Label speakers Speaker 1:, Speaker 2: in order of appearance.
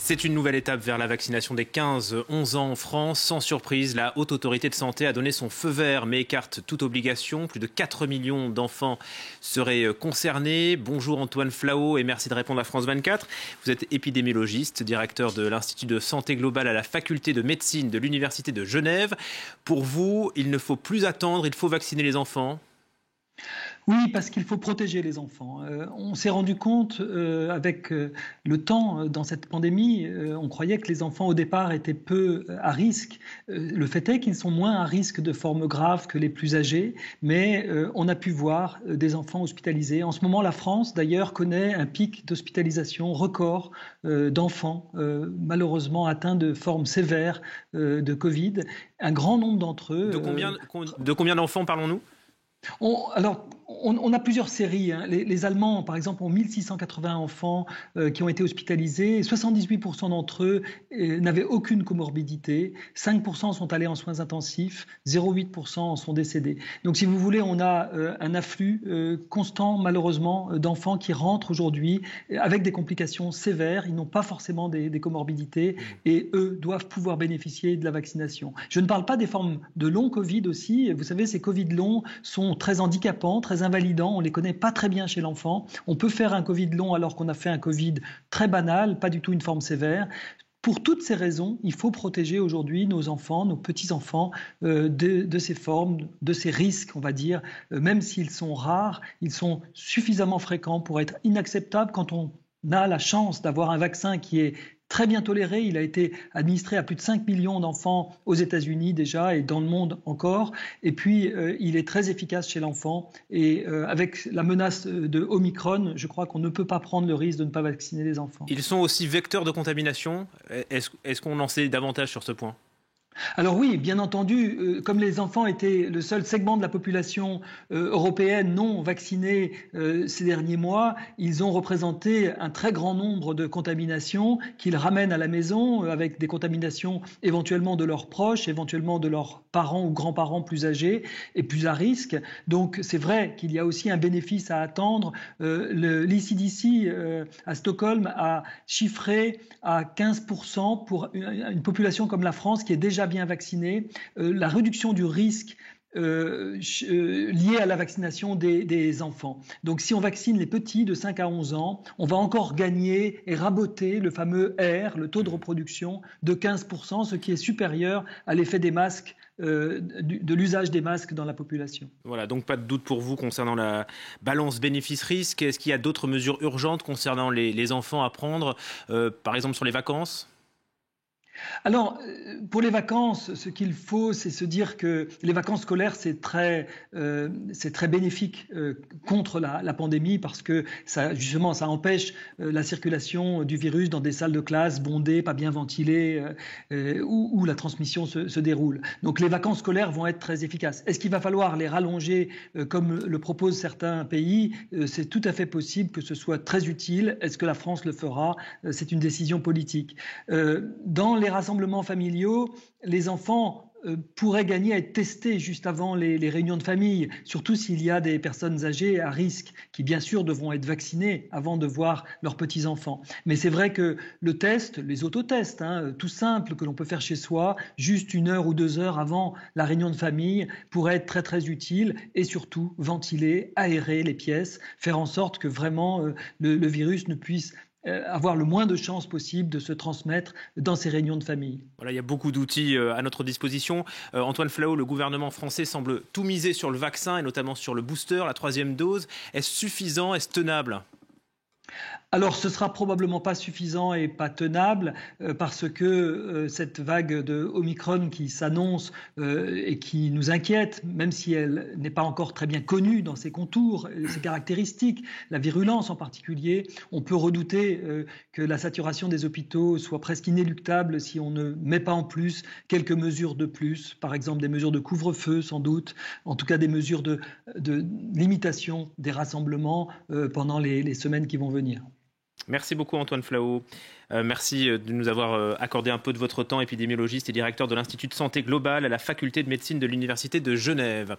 Speaker 1: C'est une nouvelle étape vers la vaccination des 15-11 ans en France. Sans surprise, la Haute Autorité de Santé a donné son feu vert mais écarte toute obligation. Plus de 4 millions d'enfants seraient concernés. Bonjour Antoine Flahault et merci de répondre à France 24. Vous êtes épidémiologiste, directeur de l'Institut de santé globale à la faculté de médecine de l'Université de Genève. Pour vous, il ne faut plus attendre, il faut vacciner les enfants ?
Speaker 2: Oui, parce qu'il faut protéger les enfants. On s'est rendu compte avec le temps dans cette pandémie, on croyait que les enfants au départ étaient peu à risque. Le fait est qu'ils sont moins à risque de formes graves que les plus âgés, mais on a pu voir des enfants hospitalisés. En ce moment, la France d'ailleurs connaît un pic d'hospitalisation record d'enfants malheureusement atteints de formes sévères de Covid. Un grand nombre d'entre eux...
Speaker 1: De combien d'enfants parlons-nous ?
Speaker 2: On a plusieurs séries. Les Allemands, par exemple, ont 1680 enfants qui ont été hospitalisés. 78% d'entre eux n'avaient aucune comorbidité. 5% sont allés en soins intensifs. 0,8% en sont décédés. Donc, si vous voulez, on a un afflux constant, malheureusement, d'enfants qui rentrent aujourd'hui avec des complications sévères. Ils n'ont pas forcément des comorbidités et eux doivent pouvoir bénéficier de la vaccination. Je ne parle pas des formes de long Covid aussi. Vous savez, ces Covid longs sont très handicapants, très invalidants. On ne les connaît pas très bien chez l'enfant. On peut faire un Covid long alors qu'on a fait un Covid très banal, pas du tout une forme sévère. Pour toutes ces raisons, il faut protéger aujourd'hui nos enfants, nos petits-enfants de ces formes, de ces risques, on va dire. Même s'ils sont rares, ils sont suffisamment fréquents pour être inacceptables quand on a la chance d'avoir un vaccin qui est très bien toléré. Il a été administré à plus de 5 millions d'enfants aux États-Unis déjà et dans le monde encore. Et puis, il est très efficace chez l'enfant. Et avec la menace de Omicron, je crois qu'on ne peut pas prendre le risque de ne pas vacciner les enfants.
Speaker 1: Ils sont aussi vecteurs de contamination. Est-ce qu'on en sait davantage sur ce point ?
Speaker 2: Alors oui, bien entendu, comme les enfants étaient le seul segment de la population européenne non vaccinée ces derniers mois, ils ont représenté un très grand nombre de contaminations qu'ils ramènent à la maison avec des contaminations éventuellement de leurs proches, éventuellement de leurs parents ou grands-parents plus âgés et plus à risque. Donc c'est vrai qu'il y a aussi un bénéfice à attendre. L'ECDC à Stockholm a chiffré à 15% pour une population comme la France qui est déjà bien vaccinés, la réduction du risque lié à la vaccination des enfants. Donc si on vaccine les petits de 5 à 11 ans, on va encore gagner et raboter le fameux R, le taux de reproduction, de 15%, ce qui est supérieur à l'effet des masques, de l'usage des masques dans la population.
Speaker 1: Voilà, donc pas de doute pour vous concernant la balance bénéfice-risque. Est-ce qu'il y a d'autres mesures urgentes concernant les enfants à prendre, par exemple sur les vacances ?
Speaker 2: Alors, pour les vacances, ce qu'il faut, c'est se dire que les vacances scolaires, c'est très bénéfique contre la pandémie parce que ça empêche la circulation du virus dans des salles de classe bondées, pas bien ventilées, où la transmission se déroule. Donc, les vacances scolaires vont être très efficaces. Est-ce qu'il va falloir les rallonger comme le proposent certains pays ? C'est tout à fait possible que ce soit très utile. Est-ce que la France le fera ? C'est une décision politique. Dans les rassemblements familiaux, les enfants pourraient gagner à être testés juste avant les réunions de famille, surtout s'il y a des personnes âgées à risque qui bien sûr devront être vaccinées avant de voir leurs petits-enfants. Mais c'est vrai que le test, les autotests, tout simple que l'on peut faire chez soi, juste 1 heure ou 2 heures avant la réunion de famille, pourrait être très très utile et surtout ventiler, aérer les pièces, faire en sorte que vraiment le virus ne puisse avoir le moins de chances possible de se transmettre dans ces réunions de famille.
Speaker 1: Voilà, il y a beaucoup d'outils à notre disposition. Antoine Flahault, le gouvernement français semble tout miser sur le vaccin et notamment sur le booster, la 3e dose. Est-ce suffisant ? Est-ce tenable ?
Speaker 2: Alors, ce sera probablement pas suffisant et pas tenable parce que cette vague de Omicron qui s'annonce et qui nous inquiète, même si elle n'est pas encore très bien connue dans ses contours, ses caractéristiques, la virulence en particulier, on peut redouter que la saturation des hôpitaux soit presque inéluctable si on ne met pas en plus quelques mesures de plus, par exemple des mesures de couvre-feu sans doute, en tout cas des mesures de limitation des rassemblements pendant les semaines qui vont venir.
Speaker 1: Merci beaucoup Antoine Flahault. Merci de nous avoir accordé un peu de votre temps, épidémiologiste et directeur de l'Institut de santé globale à la faculté de médecine de l'Université de Genève.